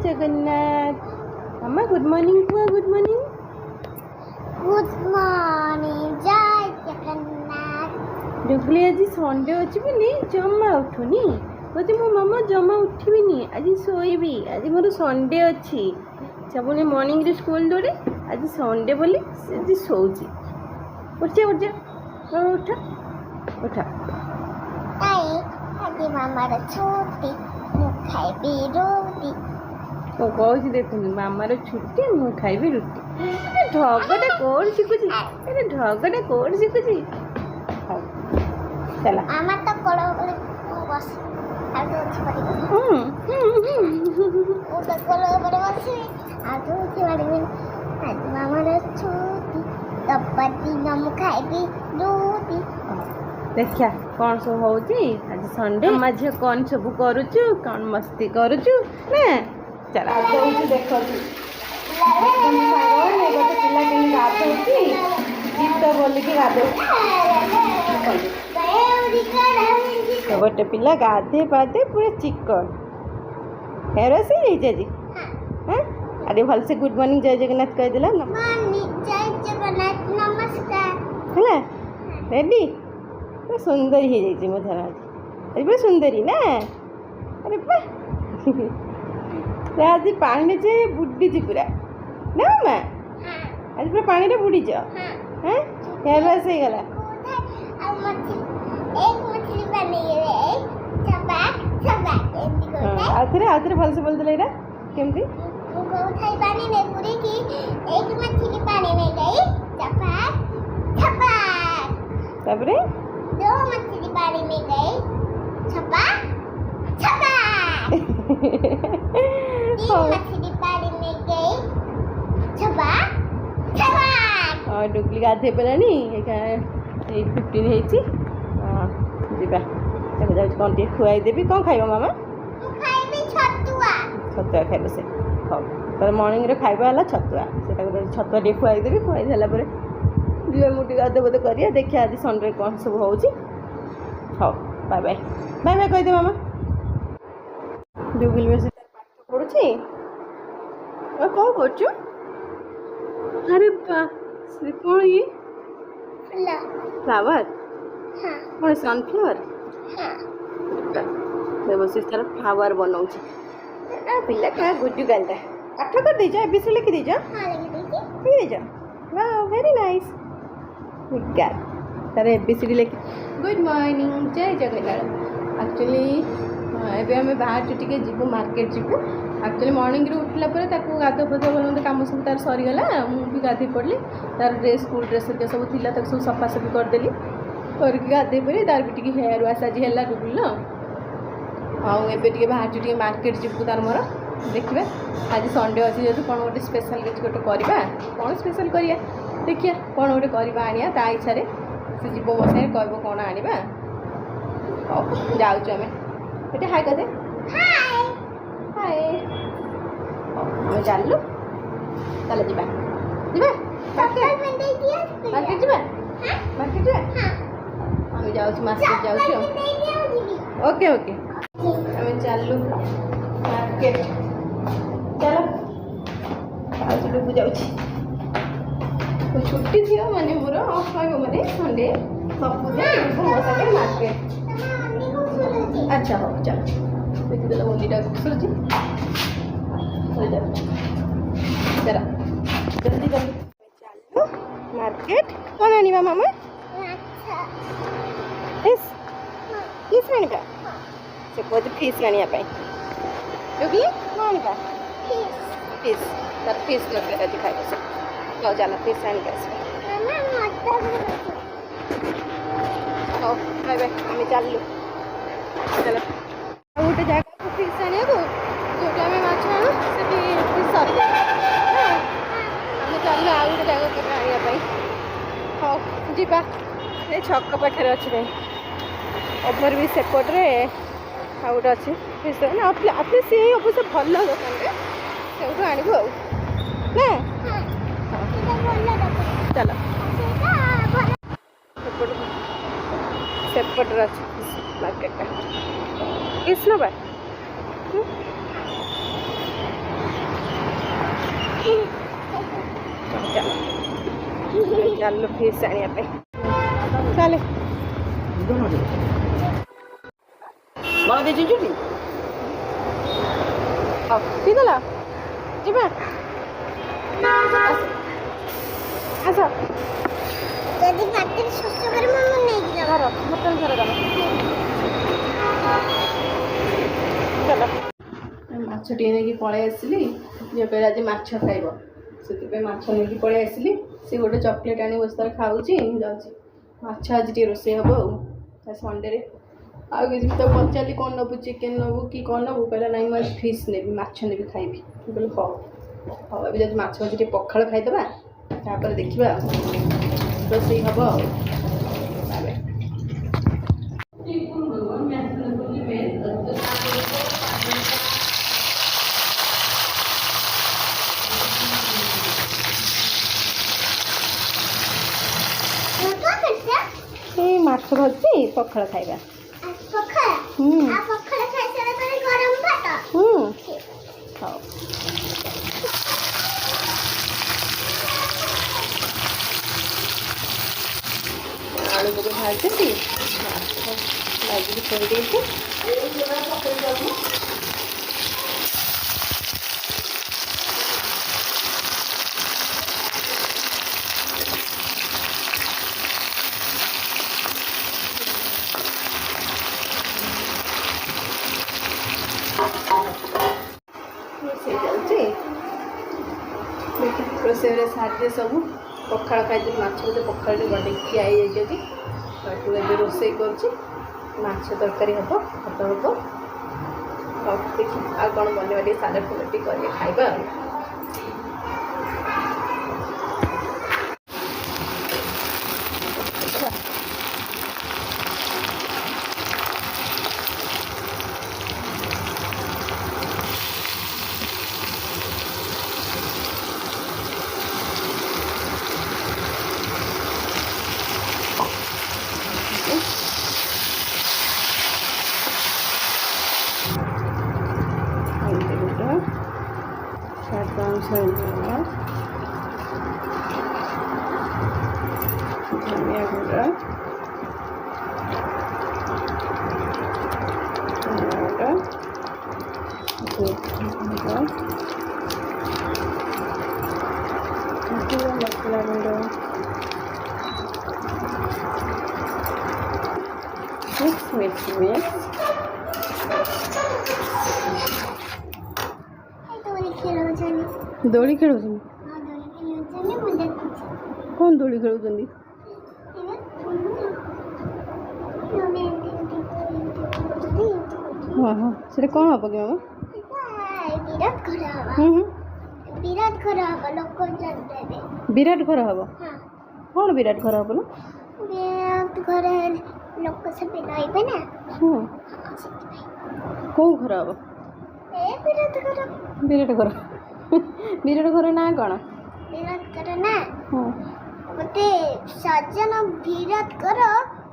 जगन्नाथ। मामा good morning हुआ, good morning. Good morning जय जगन्नाथ। डुगली आज संडे अच्छी बोली जमा उठुनी बोलते मो मामा जमा उठिबिनी आज शोइबी आज मोर संडे अच्छी सबने मॉर्निंग रे स्कूल दौड़े आज संडे बोली आज शोची उठ जा उठ जा उठा उठा आई आज मामार छुट्टी मु खाइबी रोटी तो कौन देखुन मामार छुट्टी मु खाइबी रुटी ढगटा कौन शिखुची अरे ढगटा कौन शिखुची चला मामा तो कोलो कोलो बस आज अच्छी पड़ी वो तो कोलो कोलो बस आज अच्छी पड़ी आज मामार छुट्टी तपति नमु खाइबी रोटी देखिया कौन सब होची आज संडे मामा झे कौन सब करूचु कौन मस्ती करूचु ना चला आज देखो गोटे पिला के गाधौची गीत बोलिकी गाधौची तो गोटे पिला गाधे पाधे पूरा चिकन हेर से जी हाँ अरे भल से गुड मॉर्निंग जय जगन्नाथ कह दिला ना जय जगन्नाथ नमस्कार है रेडी पूरा सुंदर ही जाइए मो धन आज अरे पूरा सुंदरी ना अरे आज पानी जे बुड़ी पूरा ना मामा आज पूरा पानी रे बुड़ी जा हैं हेर से गला एक मछली बनी है चपाक चपाक एंडी को आउथरे भल से बोल दले एटा केमती उनको उठाई पानी में पूरी की एक मछली पानी में गई चपाक चपाक तबरे दो मछली पानी में गई चपाक चपाक तीन मछली पानी में गई चपाक चपाक और डुगली गाधे पलानी एका 15 हेची जीवा तब जाउ कोन टे खुआई देबी कोन खाइबो मामा खाइबी छतुआ छतुआ खाइबो से हो तर मॉर्निंग रे खाइबा वाला छतुआ सेटा को छतुआ टे खुआई देबी खुआई झाला परे दिवे मुटी गाधे बोधे करिया देखिया आज संडे कोन सब होउची हो बाय बाय बाय बाय कहि दे मामा डुगली में से पाठ पढुची और कोन करछु अरे बा से कोन ये फ्लावर हाँ कौन सनफ्लावर हाँ बस इस तरह फ्लावर बनाऊँ पिला क्या गुड्डू गांधा पाठ कर दीजिए एबीसी लिखी दीजिए हाँ लिख दीजिए वाह वेरी नाइस गाल तार एबीसी लिखी गुड मॉर्निंग जय जगन्नाथ एक्चुअली एबे हमें बाहर टिके जीवु मार्केट जीवु एक्चुअली मॉर्निंग रे उठला पर ताको गाधो फधो बोलते काम सब तार सरीगला मु भी गाधे पड़ली तार ड्रेस स्कूल ड्रेस सब थिला ताको सब सफा सफी करदेली करके गाधे पड़े तार भी टिके हेयर वाश आज है डुबुल आउ एबे टिके बाहर टिके मार्केट जीवु तार मोर देखिए आज संडे अच्छी जेहतु कौन गोटे स्पेशल किसी गोटे करवा कौन स्पेशल करिया देखिए कौन गोटे करवा आनिया ता इच्छा से जीव मो सागे कहब कौन आनिबा जाऊँ आम ये हाय कदे हाय हाय हमें चलू चलो जीवा जीवा चप्पल में दे दिया मार्केट जीवा हाँ मार्केट जीवा हाँ हम जाऊँ मार्केट जाऊँ दे दिया दीदी ओके ओके हमें चलू मार्केट चलो आज डुबु जाऊँ छुट्टी थी माने मोर ऑफ हो माने संडे सब मो सागे मार्केट अच्छा हो चलो देखिए तो मुंडीटा सुरजी हो जा चला जल्दी जल्दी चलो मार्केट कौन आनिबा मामा अच्छा फिश फिश आनिबा से कोज फिश आनिया पाई डुगली कौन आनिबा फिश तर फिश लगे दिखाई से जाओ जाला फिश आनिबा मामा मत ओ बाय बाय हमें चलू चलो गोटे जगह फिश आने को जोटा आम माछ आणु से फिश सर आम चलू आ गोटे जगह के आने हाँ जीवा ये छक पाखे अच्छे ओभर भी सेपटे आ गोटे अच्छे फिश ना अपने से अवश्य भल दुकान से आणबू ना चलो सेपटे अच्छे मार्केट किस नबा ଚାଲ ଫିସ୍ ଆଣିବା ପାଇଁ ଚାଲେ ବଳ ଦେଇଛୁ ହଉ ଠିକ୍ ହେଲା ଯିବା ଆସ ଯଦି ପାଟିରେ ଶୋଷ କରିବ ମୁଁ ନେଇକି ଯାଉ ଧର ବୋତଲ ଧର ତମ ଚାଲ ମାଛ ଟିକେ ନେଇକି ପଳେଇ ଆସିଲି ଝିଅ କହିଲା ଆଜି ମାଛ ଖାଇବ ସେଥିପାଇଁ ମାଛ ନେଇକି ପଳେଇ ଆସିଲି ସେ ଗୋଟେ ଚକୋଲେଟ୍ ଆଣି ବସିଥାଏ ଖାଉଛି ମୁଁ ଯାଉଛି ମାଛ ଆଜି ଟିକେ ରୋଷେଇ ହେବ ଆଉ ସଣ୍ଡେରେ ଆଉ କିଛି ତ ପଚାରିଲି କ'ଣ ନେବୁ ଚିକେନ୍ ନେବୁ କି କ'ଣ ନେବୁ କହିଲା ନାଇଁ ମୁଁ ଆଜି ଫିସ୍ ନେବି ମାଛ ନେବି ଖାଇବି ମୁଁ କହିଲି ହଉ ହଉ ଏବେ ଯଦି ମାଛ ମାଛ ଟିକେ ପଖାଳ ଖାଇଦେବା ତାପରେ ଦେଖିବା ରୋଷେଇ ହେବ ଆଉ ଏଇ ମାଛ ଭଜି ପଖାଳ ଖାଇବା ପଖାଳ ଖାଇସାରିଲା ପରେ ଗରମ ଭାତ ହଉ ଆଳୁ ପକେଇ ଭାଜିଛି ଭାଜିକି ଥୋଇ ଦେଇଛି ରୋଷେଇ ଚାଲିଛି ରୋଷେଇରେ ସାରିଦିଏ ସବୁ ପଖାଳ ଖାଇଦେଲି ମାଛ ବୋଧେ ପଖାଳରେ ଗଡ଼େଇକି ଖିଆ ହେଇଯାଇଛି ତାକୁ ଏବେ ରୋଷେଇ କରୁଛି ମାଛ ତରକାରୀ ହେବ ଭାତ ହେବ ଆଉ ଦେଖି ଆଉ କ'ଣ ବନେଇବା ଟିକେ ସାଲାଡ଼ ଫାଲାଡ଼ ଟିକେ କରିକି ଖାଇବା ଆଉ धनिया गुड़ा मसला गुंड मिक्स ଦୋଳି ଖେଳୁଛନ୍ତି କ'ଣ ଦୋଳି ଖେଳୁଛନ୍ତି ହଁ ହଁ ସେଟା କ'ଣ ହେବ କି ମାମା ବିରାଟ ଘର ହେବ କ'ଣ ବିରାଟ ଘର ହେବ ନା ଘର ଲୋକ ସବୁ ରହିବେ ନା କେଉଁ ଘର ହେବ ବିରାଟ ଘର ବିରାଟ ଘର ନାଁ କ'ଣ ବିରାଟ ଘର ନା ଗୋଟେ ସଜନ ବିରାଟ ଘର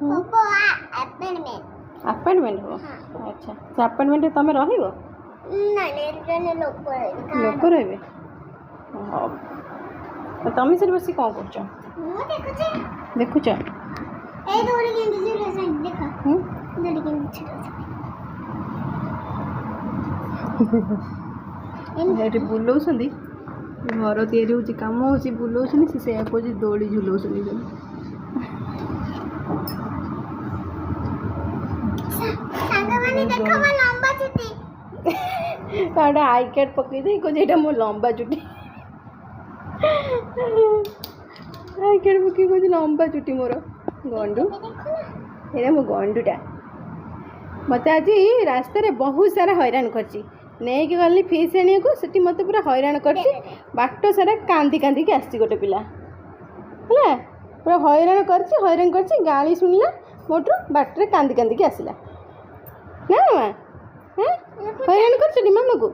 ହବ ଆପାର୍ଟମେଣ୍ଟ ହେବ ଆଚ୍ଛା ସେ ଆପାର୍ଟମେଣ୍ଟରେ ତୁମେ ରହିବ ନାଇଁ ଲୋକ ରହିବେ ହଉ ତୁମେ ସେଠି ବସି କ'ଣ କରୁଛ ମୁଁ ଦେଖୁଛି ଦେଖୁଛ এই দৌড়ে কিন্তু ছিল দেখা দৌড়ে কিন্তু ছিল ଏଠି ବୁଲଉଛନ୍ତି ଘର ତିଆରି ହେଉଛି କାମ ହେଉଛି ବୁଲଉଛନ୍ତି ସେ ସେଇଆ କହୁଛି ଦୋଳି ଝୁଲଉଛନ୍ତି ସାଙ୍ଗମାନେ ଦେଖ ମୋ ଲମ୍ବା ଚୁଟି ତାଟା ଆଇ କାର୍ଡ ପକେଇ ଦେଇ କହୁଛି ଏଇଟା ମୋ ଲମ୍ବା ଚୁଟି ଆଇ କାର୍ଡ ପକେଇ କହୁଛି ଲମ୍ବା ଚୁଟି ମୋର ଗଣ୍ଡୁ ଏଇଟା ମୋ ଗଣ୍ଡୁଟା ମୋତେ ଆଜି ରାସ୍ତାରେ ବହୁତ ସାରା ହଇରାଣ କରିଛି ନେଇକି ଗଲି ଫିସ୍ ଆଣିବାକୁ ସେଠି ମୋତେ ପୁରା ହଇରାଣ କରିଛି ବାଟ ସାରା କାନ୍ଦି କାନ୍ଦିକି ଆସିଛି ଗୋଟେ ପିଲା ହେଲା ପୁରା ହଇରାଣ କରିଛି ଗାଳି ଶୁଣିଲା ମୋଠୁ ବାଟରେ କାନ୍ଦି କାନ୍ଦିକି ଆସିଲା ନା ମାମା ହଇରାଣ କରିଛି ମାମାକୁ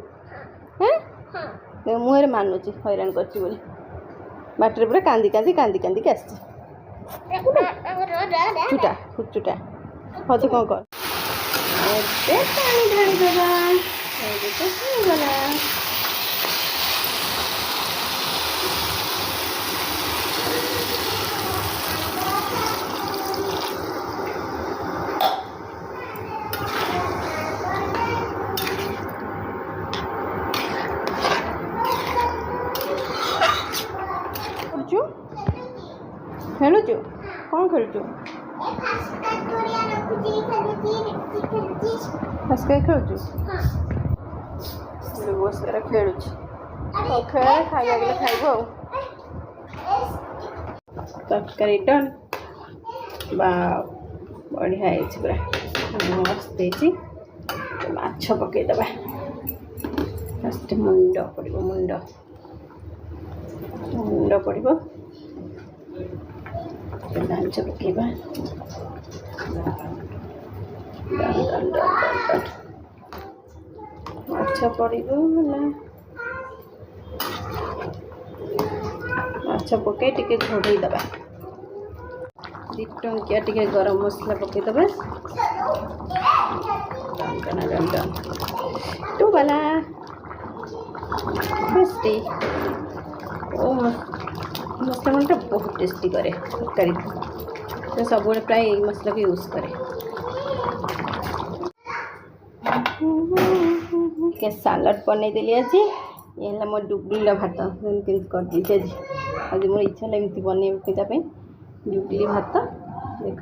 ମୁହଁରେ ମାନୁଛି ହଇରାଣ କରିଛି ବୋଲି ବାଟରେ ପୁରା କାନ୍ଦି କାନ୍ଦିକି ଆସିଛି ଚୁଟା ହଉ ତୁ କ'ଣ କର ଏବେ ପାଣି ଢାଳିଦେବା ଏବେ ତ ହେଇଗଲା ଖେଳୁଛୁ କ'ଣ ଖେଳୁଛୁ? ଫାସ୍କା ଖେଳୁଛୁ? ବସିରେ ଖେଳୁଛି। ହଉ ଖେଳ, ଖାଇବା ଗଲେ ଖାଇବ ଆଉ। ତରକାରୀ ଡନ୍। ବା ବଢ଼ିଆ ହେଇଛି, ପୁରା ମସ୍ତ ହେଇଛି। ମାଛ ପକେଇଦେବା। ଫାଷ୍ଟ ମୁଣ୍ଡ ପଡ଼ିବ, ମୁଣ୍ଡ ପଡ଼ିବ। ମାଛ ପକେଇବା। ମାଛ ପଡ଼ିବ ହେଲା। ମାଛ ପକାଇ ଟିକେ ଘୋଡ଼େଇ ଦେବା। 2 ଟଙ୍କିଆ ଟିକେ ଗରମ ମସଲା ପକାଇଦେବା। ଟୁ ବାଲା ଟେଷ୍ଟି। ଓ ମସଲା ମନଟା ବହୁତ ଟେଷ୍ଟି କରେ ତରକାରୀ। ସବୁବେଳେ ପ୍ରାୟ ଏଇ ମସଲାକୁ ୟୁଜ୍ କରେ। ଟିକେ ସାଲାଡ଼ ବନେଇଦେଲି ଆଜି। ଇଏ ହେଲା ମୋ ଡୁଗୁଲିର ଭାତ। କେମିତି କରିଦେଇଛି ଆଜି ମୋର ଇଚ୍ଛା ହେଲା ଏମିତି ବନେଇବା ପାଇଁ। ଡୁଗୁଲି ଭାତ ଦେଖ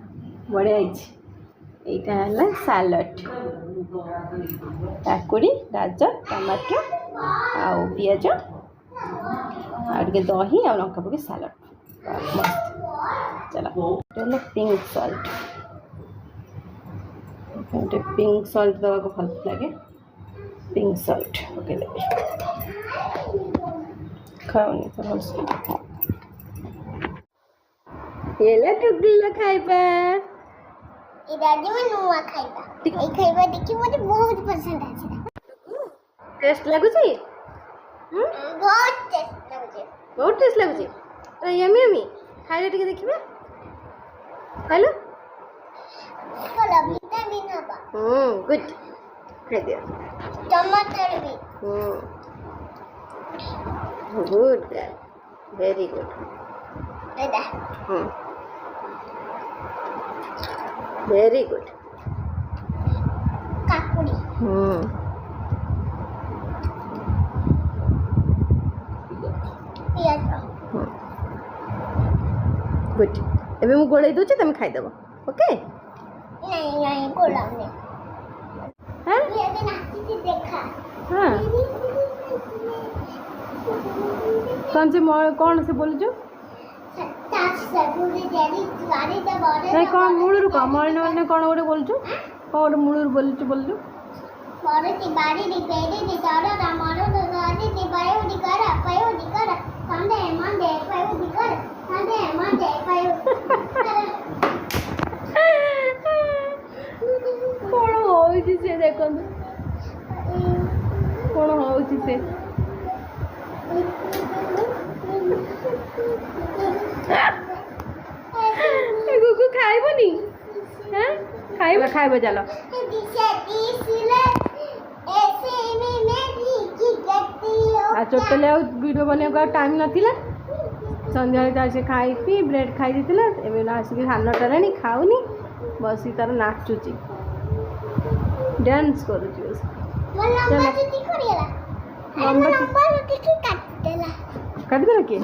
ବଢ଼ିଆ ହେଇଛି। ଏଇଟା ହେଲା ସାଲାଡ଼। କାକୁଡ଼ି, ଗାଜର, ଟମାଟୋ ଆଉ ପିଆଜ ଆଉ ଟିକେ ଦହି ଆଉ ଲଙ୍କା ପକେଇ ସାଲାଡ଼ ମସ୍ତ। ଚାଲ ଏଇଟା ହେଲା ପିଙ୍କ ସଲ୍ଟ। ଗୋଟେ ପିଙ୍କ ସଲ୍ଟ ଦେବାକୁ ଭଲ ଲାଗେ। ପିଙ୍କ ସଲ୍ଟ ପକେଇଦେବି। ଖାଉନି ତ ଭଲସେ। ହେଲା ଡୁଗୁଲିର ଖାଇବା। ଏଇଟା ଆଜି ମୁଁ ନୂଆ ଖାଇବା। ଏଇ ଖାଇବା ଦେଖି ମୋତେ ବହୁତ ପସନ୍ଦ ଆସିଲା। ଟେଷ୍ଟ ଲାଗୁଛି? ବହୁତ ଟେଷ୍ଟ ଲାଗୁଛି। ବହୁତ ଟେଷ୍ଟ ଲାଗୁଛି। Yummy yummy. ଖାଇଲେ ଟିକେ ଦେଖିବା। ଖାଇଲ? ଭଲ ଭିଟାମିନ୍ ହବ। ଗୁଡ୍। ଖାଇଦିଅ। ଟମାଟର ବି। ଗୁଡ୍। Very good. ଏଇଟା ଭେରି ଗୁଡ୍। କାକୁଡ଼ି। ପିଆଜ। ଗୁଡ୍। ଏବେ ମୁଁ ଗୋଳେଇ ଦେଉଛି, ତମେ ଖାଇଦେବ। ଓକେ? ନାଇଁ ଗୋଳାଉନି। ହଁ ଏବେ ନାଚିଛି ଦେଖା। ହଁ କ'ଣ ସେ ବୋଲୁଛୁ? ନାଇଁ କ'ଣ ମୂଳରୁ କହ। ମନେ କ'ଣ ଗୋଟେ ବୋଲୁଛୁ? କ'ଣ ଗୋଟେ ମୂଳରୁ ବୋଲୁଛୁ? ମରୁତି ବାଡ଼ିରେ ବେଡ଼ିରେ ଦରଦା ମରୁଦ ଗରିରେ ପାୟୁଡ଼ି କର ସନ୍ଧେ ମନ୍ଧେ ପାୟୁଡ଼ି କର ସନ୍ଧେ ମନ୍ଧେ ପାୟୁଡ଼ି। କ'ଣ ହଉଛି ସେ ଦେଖନ୍ତୁ, କ'ଣ ହଉଛି ସେ। ଗୁଗୁ ଖାଇବନି? ଖାଇବା ଚାଲ। ଟୋଟାଲି ଆଉ ଭିଡ଼ିଓ ବନେଇବାକୁ ଆଉ ଟାଇମ୍ ନଥିଲା। ସନ୍ଧ୍ୟାବେଳେ ତାର ସେ ଖାଇକି ବ୍ରେଡ଼ ଖାଇ ଦେଇଥିଲା। ଏବେ ଆସିକି 9:30 ହେଲାଣି, ଖାଉନି, ବସିକି ତାର ନାଚୁଛି, ଡ୍ୟାନ୍ସ କରୁଛି। କାଟିଦେଲା କିଏ?